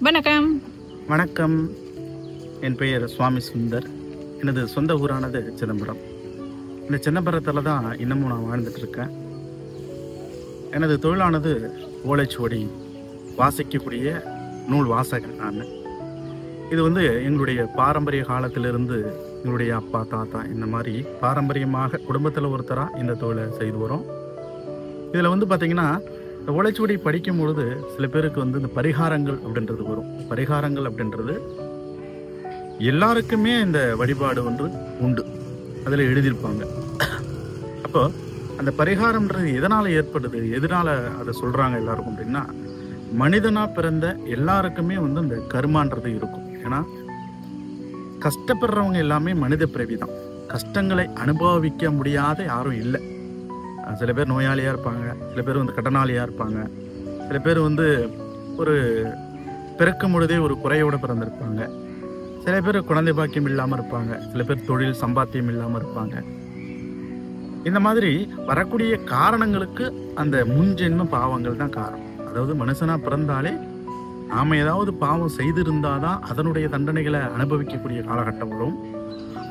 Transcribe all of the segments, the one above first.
வணக்கம். வணக்கம். என் பெயர் சுவாமி சுந்தர். எனது சொந்த ஊரானது சிதம்பரம். இந்த சிதம்பரத்தில் தான் இன்னமும் நான் வாழ்ந்துட்டு இருக்கேன். எனது தொழிலானது ஓலைச்சுவடி வாசிக்கக்கூடிய நூல் வாசகன் நான். இது எங்களுடைய பாரம்பரிய காலத்திலிருந்து எங்களுடைய அப்பா தாத்தா இந்த மாதிரி பாரம்பரியமாக குடும்பத்தில் ஒருத்தராக இந்த தொழிலை செய்து வரோம். இதில் பார்த்திங்கன்னா இந்த ஓலைச்சுவடி படிக்கும் பொழுது சில பேருக்கு இந்த பரிகாரங்கள் அப்படின்றது வரும். பரிகாரங்கள் அப்படின்றது எல்லாருக்குமே இந்த வழிபாடு உண்டு, அதில் எழுதியிருப்பாங்க. அப்போ அந்த பரிகாரம்ன்றது எதனால் ஏற்படுது, எதனால் அதை சொல்கிறாங்க எல்லாருக்கும் அப்படின்னா, மனிதனாக பிறந்த எல்லாருக்குமே இந்த கர்மான்றது இருக்கும். ஏன்னா கஷ்டப்படுறவங்க எல்லாமே மனித பிறவி தான். கஷ்டங்களை அனுபவிக்க முடியாத யாரும் இல்லை. சில பேர் நோயாளியாக இருப்பாங்க, சில பேர் கடனாளியாக இருப்பாங்க, சில பேர் ஒரு பிறக்கும் பொழுதே ஒரு குறையோடு பிறந்திருப்பாங்க, சில பேர் குழந்தை பாக்கியம் இல்லாமல் இருப்பாங்க, சில பேர் தொழில் சம்பாத்தியம் இல்லாமல் இருப்பாங்க. இந்த மாதிரி வரக்கூடிய காரணங்களுக்கு அந்த முன்ஜென்ம பாவங்கள் தான் காரணம். அதாவது மனுஷனாக பிறந்தாலே நாம் ஏதாவது பாவம் செய்திருந்தாதான் அதனுடைய தண்டனைகளை அனுபவிக்கக்கூடிய காலகட்டம் வரும்.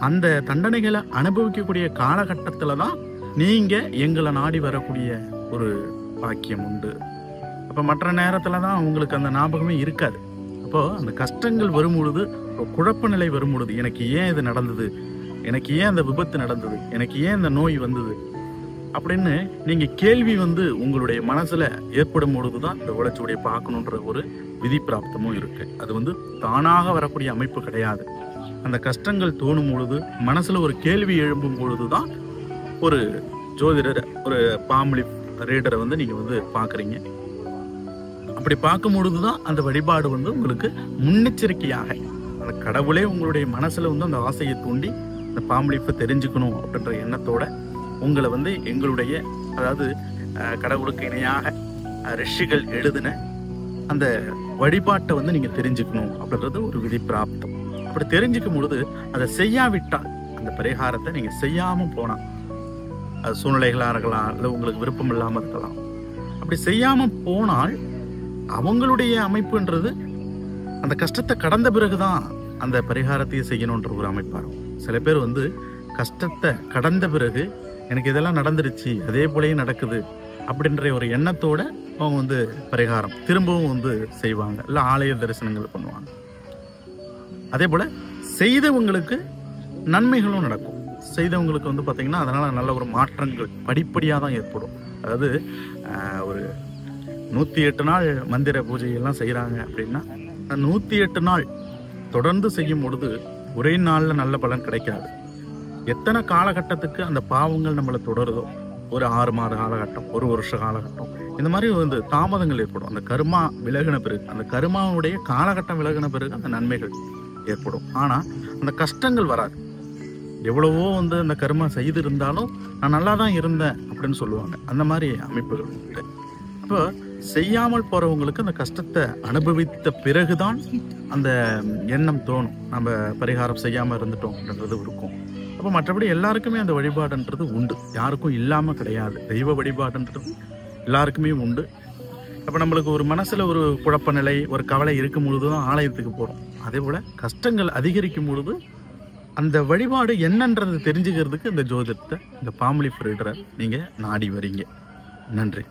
அந்த தண்டனைகளை அனுபவிக்கக்கூடிய காலகட்டத்தில் தான் நீங்கள் எங்களை நாடி வரக்கூடிய ஒரு பாக்கியம் உண்டு. அப்போ மற்ற நேரத்தில் தான் உங்களுக்கு அந்த ஞாபகமே இருக்காது. அப்போது அந்த கஷ்டங்கள் வரும் பொழுது, குழப்ப நிலை வரும் பொழுது, எனக்கு ஏன் இது நடந்தது, எனக்கு ஏன் அந்த விபத்து நடந்தது, எனக்கு ஏன் இந்த நோய் வந்தது அப்படின்னு நீங்கள் கேள்வி உங்களுடைய மனசில் ஏற்படும் பொழுது தான் இந்த ஓலைச்சுவடியை பார்க்கணுன்ற ஒரு விதி பிராப்தமும் இருக்குது. அது தானாக வரக்கூடிய அமைப்பு கிடையாது. அந்த கஷ்டங்கள் தோணும் பொழுது, மனசில் ஒரு கேள்வி எழும்பும் பொழுது தான் ஒரு ஜோதிடர், ஒரு பாம்லி ரீடரை நீங்கள் பார்க்குறீங்க. அப்படி பார்க்கும் பொழுது தான் அந்த வழிபாடு உங்களுக்கு முன்னெச்சரிக்கையாக, அந்த கடவுளே உங்களுடைய மனசில் அந்த ஆசையை தூண்டி அந்த பாம்லிப்பை தெரிஞ்சுக்கணும் அப்படின்ற எண்ணத்தோட உங்களை எங்களுடைய, அதாவது கடவுளுக்கு இணையாக ரிஷிகள் எழுதின அந்த வழிபாட்டை நீங்கள் தெரிஞ்சுக்கணும் அப்படின்றது ஒரு விதி பிராப்தம். அப்படி தெரிஞ்சுக்கும் பொழுது அதை செய்யாவிட்டால், அந்த பரிகாரத்தை நீங்கள் செய்யாமல் போனால், அது சூழ்நிலைகளாக இருக்கலாம், இல்லை உங்களுக்கு விருப்பம் இல்லாமல் இருக்கலாம். அப்படி செய்யாமல் போனால் அவங்களுடைய அமைப்புன்றது அந்த கஷ்டத்தை கடந்த பிறகுதான் அந்த பரிகாரத்தையே செய்யணுன்ற ஒரு அமைப்பாக இருக்கும். சில பேர் கஷ்டத்தை கடந்த பிறகு எனக்கு இதெல்லாம் நடந்துருச்சு, அதே போலயே நடக்குது அப்படின்ற ஒரு எண்ணத்தோட அவங்க பரிகாரம் திரும்பவும் செய்வாங்க, இல்லை ஆலய தரிசனங்கள் பண்ணுவாங்க. அதே போல் செய்தவங்களுக்கு நன்மைகளும் நடக்கும். செய்தவங்களுக்கு பார்த்திங்கன்னா அதனால் நல்ல ஒரு மாற்றங்கள் படிப்படியாக தான் ஏற்படும். அதாவது ஒரு 108 நாள் மந்திர பூஜையெல்லாம் செய்கிறாங்க அப்படின்னா, 108 நாள் தொடர்ந்து செய்யும் பொழுது ஒரே நாளில் நல்ல பலன் கிடைக்காது. எத்தனை காலகட்டத்துக்கு அந்த பாவங்கள் நம்மளை தொடருதோ, ஒரு 6 மாத காலகட்டம், ஒரு வருஷ காலகட்டம், இந்த மாதிரி தாமதங்கள் ஏற்படும். அந்த கர்மா விலகின பிறகு, அந்த கர்மாவுடைய காலகட்டம் விலகின பிறகு அந்த நன்மைகள் ஏற்படும். ஆனால் அந்த கஷ்டங்கள் வராது. எவ்வளவோ அந்த கர்மா செய்து இருந்தாலும் நான் நல்லா தான் இருந்தேன் அப்படின்னு சொல்லுவாங்க. அந்த மாதிரி அமைப்புகள் உண்டு. அப்போ செய்யாமல் போகிறவங்களுக்கு அந்த கஷ்டத்தை அனுபவித்த பிறகுதான் அந்த எண்ணம் தோணும், நம்ம பரிகாரம் செய்யாமல் இருந்துட்டோம் அப்படின்றது இருக்கும். அப்போ மற்றபடி எல்லாருக்குமே அந்த வழிபாடுன்றது உண்டு, யாருக்கும் இல்லாமல் கிடையாது. தெய்வ வழிபாடுன்றது எல்லாருக்குமே உண்டு. அப்போ நம்மளுக்கு ஒரு மனசில் ஒரு குழப்ப நிலை, ஒரு கவலை இருக்கும் பொழுது தான் ஆலயத்துக்கு போகிறோம். அதே போல் கஷ்டங்கள் அதிகரிக்கும் பொழுது அந்த வழிபாடு என்னன்றது தெரிஞ்சுக்கிறதுக்கு இந்த ஜோதிடத்தை, இந்த பாம்லி ரீடரை நீங்கள் நாடி வரீங்க. நன்றி.